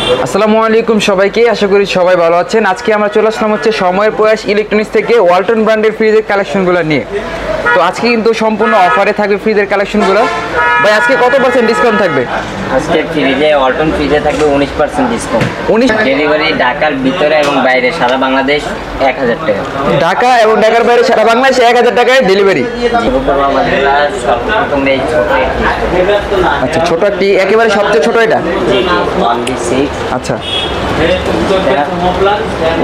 আসসালামু আলাইকুম সবাইকে, আশা করি সবাই ভালো আছেন। আজকে আমরা চলে আসলাম হচ্ছে সময়ের প্রয়াস ইলেকট্রনিক্স থেকে ওয়ালটন ব্র্যান্ডের ফ্রিজের কালেকশনগুলো নিয়ে। তো আজকে কিন্তু সম্পূর্ণ অফারে থাকবে ফ্রিজের কালেকশনগুলো। ভাই আজকে কত পার্সেন্ট ডিসকাউন্ট থাকবে? আজকে ফ্রিজে ওয়ালটন ফ্রিজে থাকবে 19% ডিসকাউন্ট। 19 ডেলিভারি ঢাকার ভিতরে এবং বাইরে সারা বাংলাদেশ 1000 টাকা। ঢাকা এবং ঢাকার বাইরে সারা বাংলাদেশে 1000 টাকায় ডেলিভারি। সর্বপ্রথম এই আচ্ছা, ছোট একটি, একেবারে সবচেয়ে ছোট এটা। 1B6। আচ্ছা,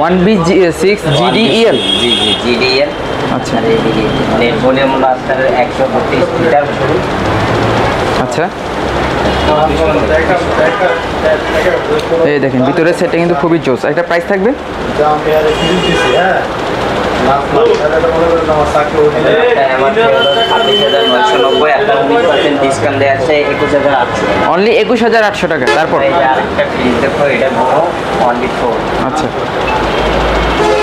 1B6 GDEL। জি জি GDEL। আচ্ছা নেট ভলিউম হলো আপনার 132 লিটার। আচ্ছা, এই দেখেন ভিতরের সেটটা কিন্তু খুবই জোস। একটা প্রাইস থাকবে ডিসকাউন্ট দেওয়া আছে 21800, অনলি 21800 টাকা। তারপর আরেকটা ফ্রিজ দেখো, এটা অনলি 4। আচ্ছা,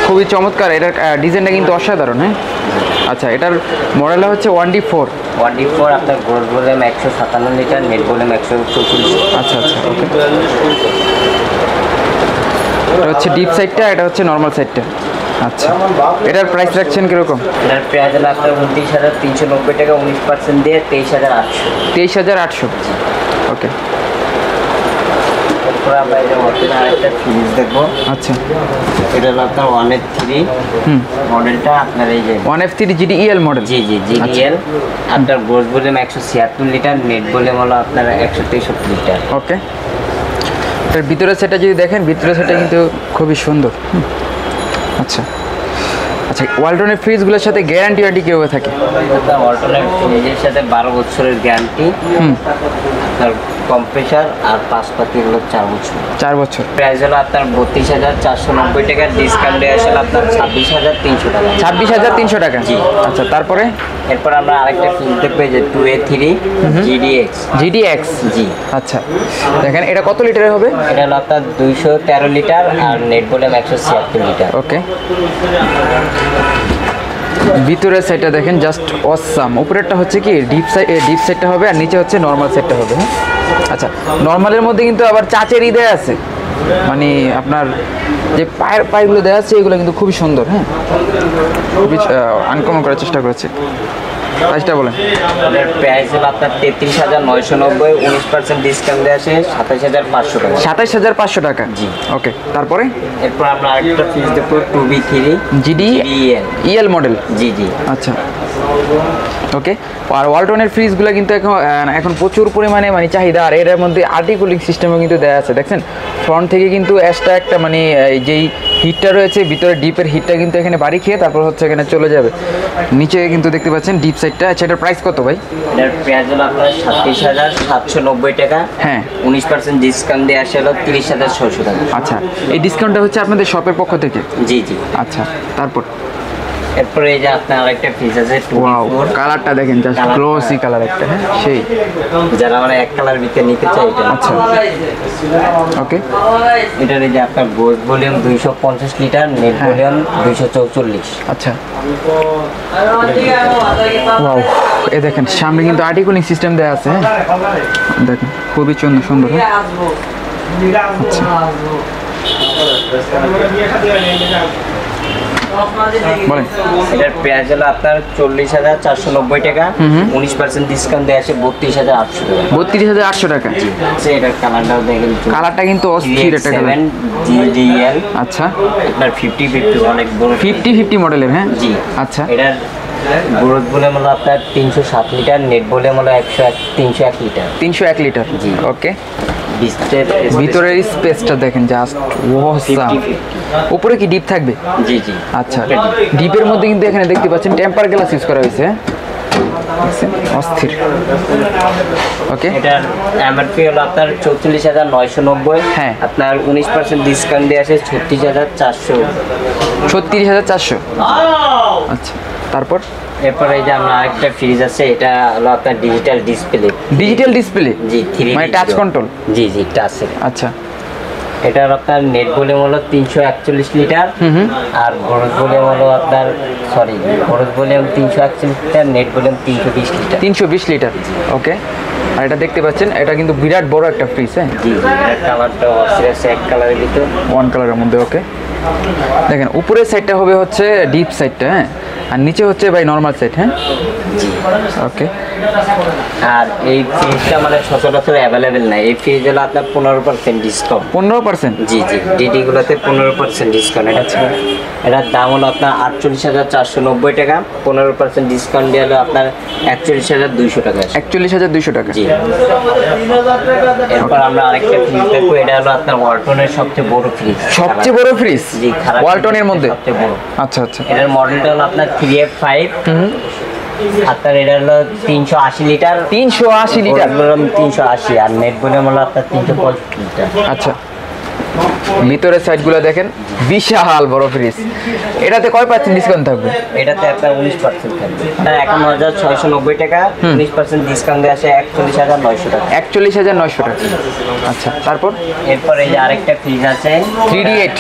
খুবই চমৎকার, এটার ডিজাইনটা কিন্তু অসাধারণ। হ্যাঁ, আচ্ছা, এটার মডেলটা হচ্ছে 1D4। 1D4 আপনার growth volume 157 litre, net volume 144। আচ্ছা আচ্ছা, ওকে। এটা হচ্ছে ডিপ সাইডটা, এটা হচ্ছে নর্মাল সাইডটা। আচ্ছা, এটার প্রাইস রাখছেন কিরকম? এটার প্রাইস হলো আপনার 29390 টাকা, 19% দিয়ে 23800। 23800, ওকে। এরপর আমরা এটা ওয়ালটন আরেকটা ফ্রিজ দেখবো। আচ্ছা, এটা হলো আপনার 1F3 মডেলটা, আপনার এই যে 1F3 GDEL মডেল। জি জি GDL। আপনার growth volume 176 litre, net volume হলো আপনার 163 লিটার। ওকে, এটার ভিতরে সেটা যদি দেখেন, ভিতরে সেটা কিন্তু খুবই সুন্দর। আচ্ছা আচ্ছা, ওয়ালটনের ফ্রিজগুলোর সাথে গ্যারান্টি ওয়ারেন্টি কীভাবে থাকে? ওয়ালটনের ফ্রিজের সাথে 12 বছরের গ্যারান্টি। আপনার কম্প্রেসার আর পাশপাতিগুলো 4 বছর। 4 বছর। প্রাইস হলো আপনার 32490 টাকা, ডিসকাউন্ট দেওয়া আসলে আপনার 26300 টাকা। 26300 টাকা, জি। আচ্ছা, তারপরে এরপর আমরা আরেকটা ফ্রিজ দেখবো, যে 2A3 GDX। জি। আচ্ছা, দেখেন এটা কত লিটারের হবে? এটা হলো আপনার 213 লিটার আর নেট ভলিউম 176 লিটার। ওকে, ভিতরের সাইডটা দেখেন জাস্ট অসাম। উপরেরটা হচ্ছে কি ডিপ সাইডটা হবে, আর নিচে হচ্ছে নর্মাল সাইডটা হবে। আচ্ছা, নর্মালের মধ্যে কিন্তু আবার চাচের দেয়া আছে, মানে আপনার যে পায়েরগুলো দেওয়া আছে এগুলো কিন্তু খুবই সুন্দর। হ্যাঁ, খুবই আনকমন করার চেষ্টা করেছে। প্রাইসটা বলেন। প্রাইস হলো আপনার 33990, 19% ডিসকাউন্ট দেওয়া আছে 27500 টাকা। 27500 টাকা, জি। ওকে, তারপরে এরপর আমরা আরেকটা ফ্রিজ দেখবো, 2B3 GDEL মডেল। জি জি। আচ্ছা, ওকে। আর ওয়ালটনের ফ্রিজগুলো কিন্তু এখন প্রচুর পরিমাণে মানে চাহিদা, আর এর মধ্যে আর্টি কুলিং সিস্টেমও কিন্তু দেওয়া আছে। দেখছেন ফ্রন্ট থেকে কিন্তু এক্সট্রা একটা মানে যেই হিটটা রয়েছে ভিতরে, ডিপের হিটটা কিন্তু এখানে বাড়ি খেয়ে তারপর হচ্ছে এখানে চলে যাবে নিচে, কিন্তু দেখতে পাচ্ছেন ডিপ সাইডটা। আচ্ছা, এটার প্রাইস কত ভাই? এটার প্রাইস হলো আপনার 27790 টাকা। হ্যাঁ, 19% ডিসকাউন্ট দিয়ে আসে হলো 30600 টাকা। আচ্ছা, এই ডিসকাউন্টটা হচ্ছে আপনাদের শপের পক্ষ থেকে? জি জি। আচ্ছা, তারপর এরপরে এই যে আপনার আরেকটা ফ্রিজ আছে, ওয়াও, কালারটা দেখেন জাস্ট গ্লোসি কালার একটা। হ্যাঁ, সেই যারা মানে এক কালার ভিতরে নিতে চাই এটা। আচ্ছা, ওকে। এটার এই যে আপনার growth volume 250 litre, net volume 244। আচ্ছা, ওয়াও, এই দেখেন সামনে কিন্তু আর্টি কুলিং সিস্টেম দেওয়া আছে। হ্যাঁ, দেখেন খুবই সুন্দর। হ্যাঁ, আচ্ছা, বলেন। এটার প্রাইস হলো আপনার 40490 টাকা, 19% ডিসকাউন্ট দিয়ে আসে 32800 টাকা। 32800 টাকা, জি। এটার কালারটাও দেখেন, কালারটা কিন্তু অস্থির একটা কালার। GDL। আচ্ছা, আপনার 50 অনেক বড় 50 মডেলের। হ্যাঁ, জি। আচ্ছা, এটার গ্রোথ ভলিউম হলো আপনার 307 লিটার, নেট ভলিউম হলো 301 লিটার। 301 লিটার, জি। ওকে। ভিতরের স্পেসটা দেখেন জাস্ট ওয়াসাম। উপরে কি ডিপ থাকবে? জি জি। আচ্ছা, ডিপের মধ্যে কিন্তু এখানে দেখতে পাচ্ছেন টেম্পার গ্লাস ইউজ করা হয়েছে। অস্থির, ওকে। এটার এমআরপি হলো আপনার 44990। হ্যাঁ, আপনার 19% ডিসকাউন্ট দিয়ে আসে 36400। 36400, আচ্ছা। তারপর এরপরে এই যে আমরা আরেকটা ফ্রিজ আছে, এটা হলো আপনার ডিজিটাল ডিসপ্লে। ডিজিটাল ডিসপ্লে, জি, 3D মানে টাচ কন্ট্রোল। জি জি, টাচ। আচ্ছা, এটার আপনার নেট ভলিউম হলো 341 লিটার, আর গ্রোথ ভলিউম হলো আপনার growth volume 341 litre, net volume 320 litre. 320 litre, okay. আর এটা দেখতে পাচ্ছেন, এটা কিন্তু বিরাট বড় একটা ফ্রিজ। হ্যাঁ, জি জি, এটার কালারটা অক্সিডাইজ এক কালারের ভিতর, ওয়ান কালারের মধ্যে, ওকে। দেখেন উপরের সাইডটা হবে হচ্ছে ডিপ সাইডটা, হ্যাঁ, আর নিচে হচ্ছে ভাই নরমাল সাইড। হ্যাঁ, ওকে। আর এই ফ্রিজটা মানে সচরাচর অ্যাভেলেবেল নাই। এই ফ্রিজ হলো আপনার 15% ডিসকাউন্ট। 15%? জি জি, ডিডিগুলোতে 15% ডিসকাউন্ট। এটার দাম হলো আপনার 48,490 টাকা। 15% ডিসকাউন্ট দিয়ে হলো আপনার 41,200 টাকা। 41,200 টাকা, জি। এরপর আমরা আরেকটা ফ্রিজ দেখবো, এটা হলো আপনার ওয়ালটনের সবচেয়ে বড় ফ্রিজ। সবচেয়ে বড় ফ্রিজ? জি, ওয়ালটনের মধ্যে সবচেয়ে বড়। আচ্ছা আচ্ছা। এটার মডেলটা হলো আপনার 3F5। আপনার এটা হলো 380 লিটার। 380 লিটার? 380, আর নেট ভলিউম হলো আপনার 365 লিটার। আচ্ছা, ভিতরের সাইডগুলো দেখেন, বিশাল বড় ফ্রিজ। এটাতে কয় পার্সেন্ট ডিসকাউন্ট থাকবে? এটাতে আপনার 19% থাকবে। 51,690 টাকা, 19% ডিসকাউন্ট দিয়ে আসে 41,900 টাকা। 41,900 টাকা। আচ্ছা, তারপর এরপর এই যে আরেকটা ফ্রিজ আছে 3D8।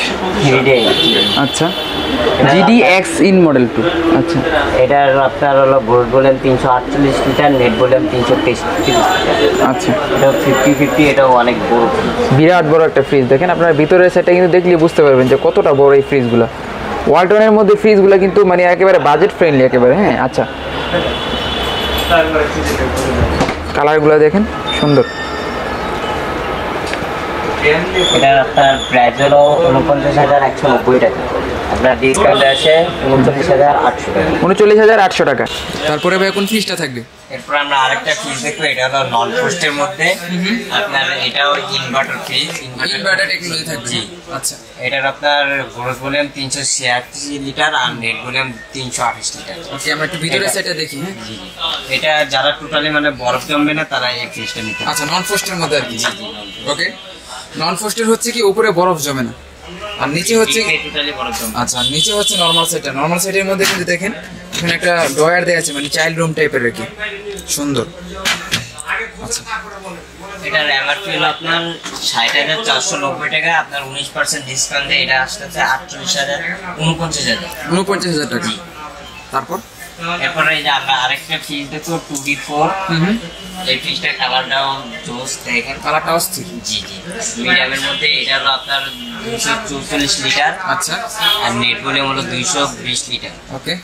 আচ্ছা, GDX ইন মডেল 2। আচ্ছা, এটার আপনার হলো growth volume 348 litre, net volume 333 litre. আচ্ছা, এটা 50-50, এটাও অনেক বড় ফ্রিজ। বিরাট বড় একটা ফ্রিজ। দেখেন আপনার ভিতরের সাইডটা কিন্তু দেখলে বুঝতে পারবেন যে কতটা বড় এই ফ্রিজগুলো। ওয়ালটনের মধ্যে ফ্রিজগুলো কিন্তু মানে একেবারে বাজেট ফ্রেন্ডলি একেবারে। হ্যাঁ, আচ্ছা, কালারগুলো দেখেন, সুন্দর। এটার আপনার প্রাইস হলো 49,190 টাকা। আপনার ডিসকাউন্ট আছে 39,800 টাকা। 39,800 টাকা। তারপরে ভাই কোন ফ্রিজটা থাকবে? এরপর আমরা আরেকটা ফ্রিজ দেখবো, এটা হলো নন পোস্টের মধ্যে। আপনার এটাও ইনভার্টার ফ্রিজ, ইনভার্টার টেকনোলজি থাকবে। জি। আচ্ছা, এটার আপনার গ্রোথ ভলিউম 386 লিটার, আর নেট ভলিউম 328 লিটার। ওকে, আমরা একটু ভিতরের সাইডটা দেখি। হ্যাঁ, জি, এটা যারা টোটালি মানে বরফ জমবে না তারা এই ফ্রিজটা নিতে। আচ্ছা, নন ফ্রস্টের মধ্যে আর কি। ওকে, নন ফ্রস্টের হচ্ছে কি উপরে বরফ জমে না, আর নিচে হচ্ছে টোটালি বরফ জমবে। আচ্ছা, নিচে হচ্ছে নরমাল সাইডটা। নরমাল সাইডের মধ্যে কিন্তু দেখেন এখানে একটা ড্রয়ার দেওয়া আছে, মানে চাইল্ড রুম টাইপের আর কি, সুন্দর। আচ্ছা, এটার এমআরপি হলো আপনার 60,490 টাকা। আপনার 19% ডিসকাউন্ট দিয়ে এটা আসতেছে 49,000 টাকা। তারপর এরপরে এই যে আমরা আরেকটা ফ্রিজ দেখো 2D4। এই ফ্রিজটার কালারটাও জোস, দেখেন কালারটা অস্থির। জি জি, মিডিয়ামের মধ্যে। এটা হলো আপনার 244 লিটার। আচ্ছা, আর নেট ভলিউম হলো 220 লিটার। ওকে,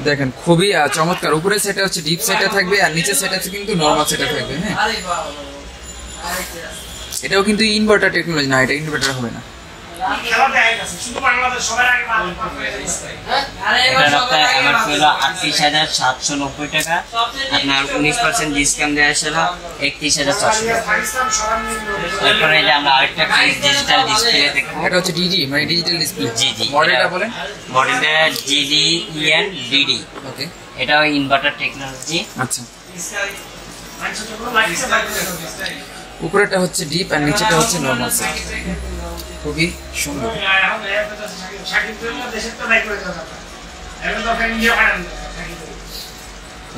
দেখেন খুবই চমৎকার। উপরের সাইডটা হচ্ছে ডিপ সাইডটা থাকবে, আর নিচের সাইডটা হচ্ছে কিন্তু নরমাল সাইডটা থাকবে। হ্যাঁ, এটাও কিন্তু ইনভার্টার টেকনোলজি না, এটা ইনভার্টার হবে না। এটার আপনার এমআরপি হলো 38,790 টাকা। আপনার 19% ডিসকাউন্ট দেওয়া ছিল 31,400 টাকা। এরপরে এই যে আমরা আরেকটা ডিজিটাল ডিসপ্লে দেখবো, এটা হচ্ছে ডিডি, মানে ডিজিটাল ডিসপ্লে। জি জি, মডেলটা বলেন। মডেলটা GDEN DD। ওকে, এটাও ইনভার্টার টেকনোলজি। আচ্ছা, উপরেটা হচ্ছে ডিপ আর নিচেটা হচ্ছে নরমাল সাইড, খুবই সুন্দর।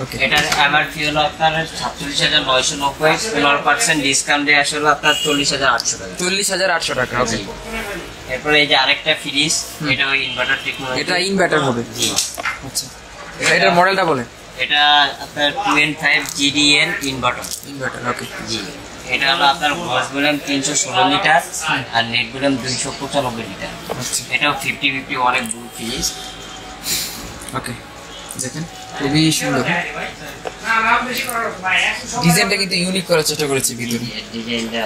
ওকে, এটার এমআরপি হলো আপনার 47,990, 15% ডিসকাউন্ট দিয়ে আসলে আপনার 40,800 টাকা। 40,800 টাকা। ওকে, এরপরে এই যে আরেকটা ফ্রিজ, এটাও ইনভার্টার টেকনোলজি। এটা ইনভার্টার হবে। জি। আচ্ছা, এটার মডেলটা বলেন। এটা আপনার 2N5 GDN ইনভার্টার। ওকে, জি। এটা হলো আপনার গ্রস ভলিউম 316 লিটার, আর নেট ভলিউম 295 লিটার। আচ্ছা, এটাও 50-50 অনেক বড় ফ্রিজ। ওকে, দেখেন খুবই সুন্দর। ডিজাইনটা কিন্তু ইউনিক করার চেষ্টা করেছি ভিতরে। ডিজাইনটা।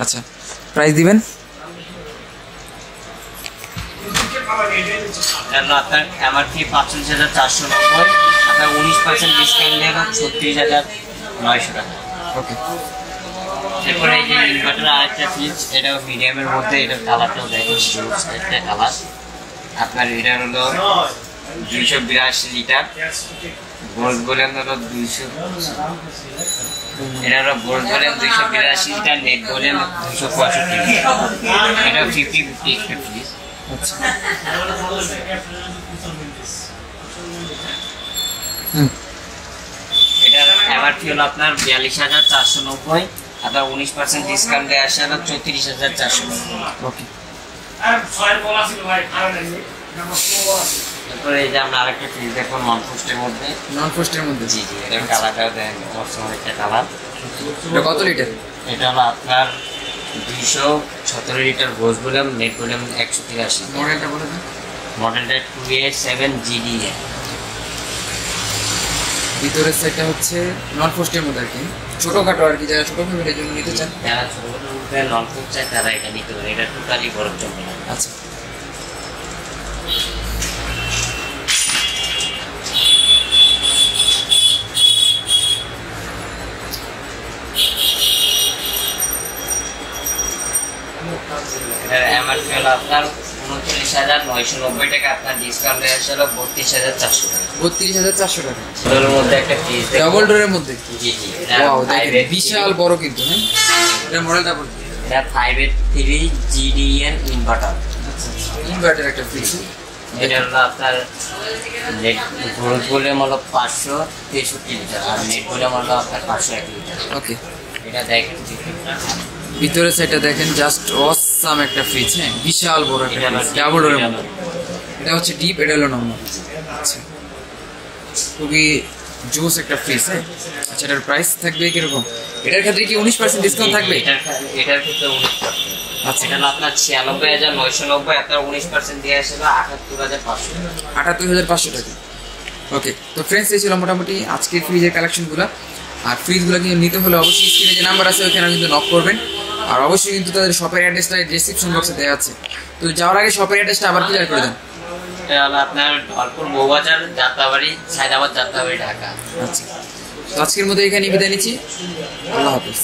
আচ্ছা, প্রাইস দিবেন? আপনার এমআরপি 45,490, আপনার 19% ডিসকাউন্ট দিয়ে 36,900 টাকা। ওকে, এরপরে এই যে ইনভার্টার আরেকটা ফ্রিজ, এটাও মিডিয়ামের মধ্যে। এটার কালারটাও দেখেন, একটা কালার। আপনার এটা হলো 282 লিটার, গ্রোথ ভলিউম হলো 200। এটা হলো growth volume 282 litre, net volume 265 litre. এটা 50-50 একটা ফ্রিজ। আচ্ছা, এটার এমআরপি হলো আপনার 42,490, আপনার 19% ডিসকাউন্ট দিয়ে আসে হলো 34,400 টাকা। ওকে, তারপরে এই যে আমরা আরেকটা ফ্রিজ দেখবো নন ফ্রস্টের মধ্যে। নন ফ্রস্টের মধ্যে? জি জি, এটার কালারটাও দেন অসম একটা কালার। এটা কত লিটার? এটা হলো আপনার 217 লিটার গোস ভলিউম, নেট ভলিউম 183। মডেলটা বলে দেন। মডেলটা 287 GDA। ভিতরের সাইডটা হচ্ছে নন ফ্রস্টের মধ্যে আর কি, ছোটখাটো আর কি, যারা ছোট ফ্যামিলির জন্য নিতে চান, যারা ছোটো ছোটো নন ফ্রস্ট চায় তারা এটা নিতে পারে, এটা টোটালি বরফ জমবে না। আচ্ছা, এটার এমআরপি হলো আপনার 39,990 টাকা, আপনার ডিসকাউন্ট দেওয়া হলো 32,400 টাকা। 32,400 টাকা। ডোরের মধ্যে একটা ফ্রিজ ডাবল ডোরের মধ্যে? জি জি, ওয়াও, দেখেন বিশাল বড় কিন্তু। হ্যাঁ, এটা মডেলটা বলুন। এটা 583 GDN ইনভার্টার। ইনভার্টার একটা ফ্রিজ। এটা হলো আপনার নেট গ্রোথ ভলিউম হলো 563 লিটার, আর নেট ভলিউম হলো আপনার 501 লিটার। ওকে, এটা দেখেন ভিতরের সাইডটা দেখেন, জাস্ট অসাম একটা ফ্রিজ। হ্যাঁ, বিশাল বড় একটা এটা ফ্রিজ, ডাবল ডোরের মধ্যে। এটা হচ্ছে ডিপ, এটা হলো নরমাল। আচ্ছা, খুবই জোস একটা ফ্রিজ। হ্যাঁ, আচ্ছা, এটার প্রাইস থাকবে কিরকম? এটার ক্ষেত্রে কি 19% ডিসকাউন্ট থাকবে? এটার ক্ষেত্রে 19%। আচ্ছা, এটা হলো আপনার 96,990, আপনার 19% দিয়ে আসলে 78,500। 78,500 টাকা। ওকে, তো ফ্রেন্ডস, এই ছিল মোটামুটি আজকের ফ্রিজের কালেকশনগুলো। আর ফ্রিজগুলো কিন্তু নিতে হলে অবশ্যই স্ক্রিনে যে নাম্বার আছে ওখানে কিন্তু নক করবেন। আর অবশ্যই কিন্তু তাদের শপের অ্যাড্রেসটা ডেসক্রিপশন বক্সে দেওয়া আছে। তো যাওয়ার আগে শপের অ্যাড্রেসটা আবার ক্লিয়ার করে দেন। এটা হলো আপনার ধলপুর বউবাজার, যাত্রাবাড়ি, সায়দাবাদ যাত্রাবাড়ি, ঢাকা। আচ্ছা, তো আজকের মধ্যে এখানে বিদায় নিচ্ছি। আল্লাহ হাফিজ।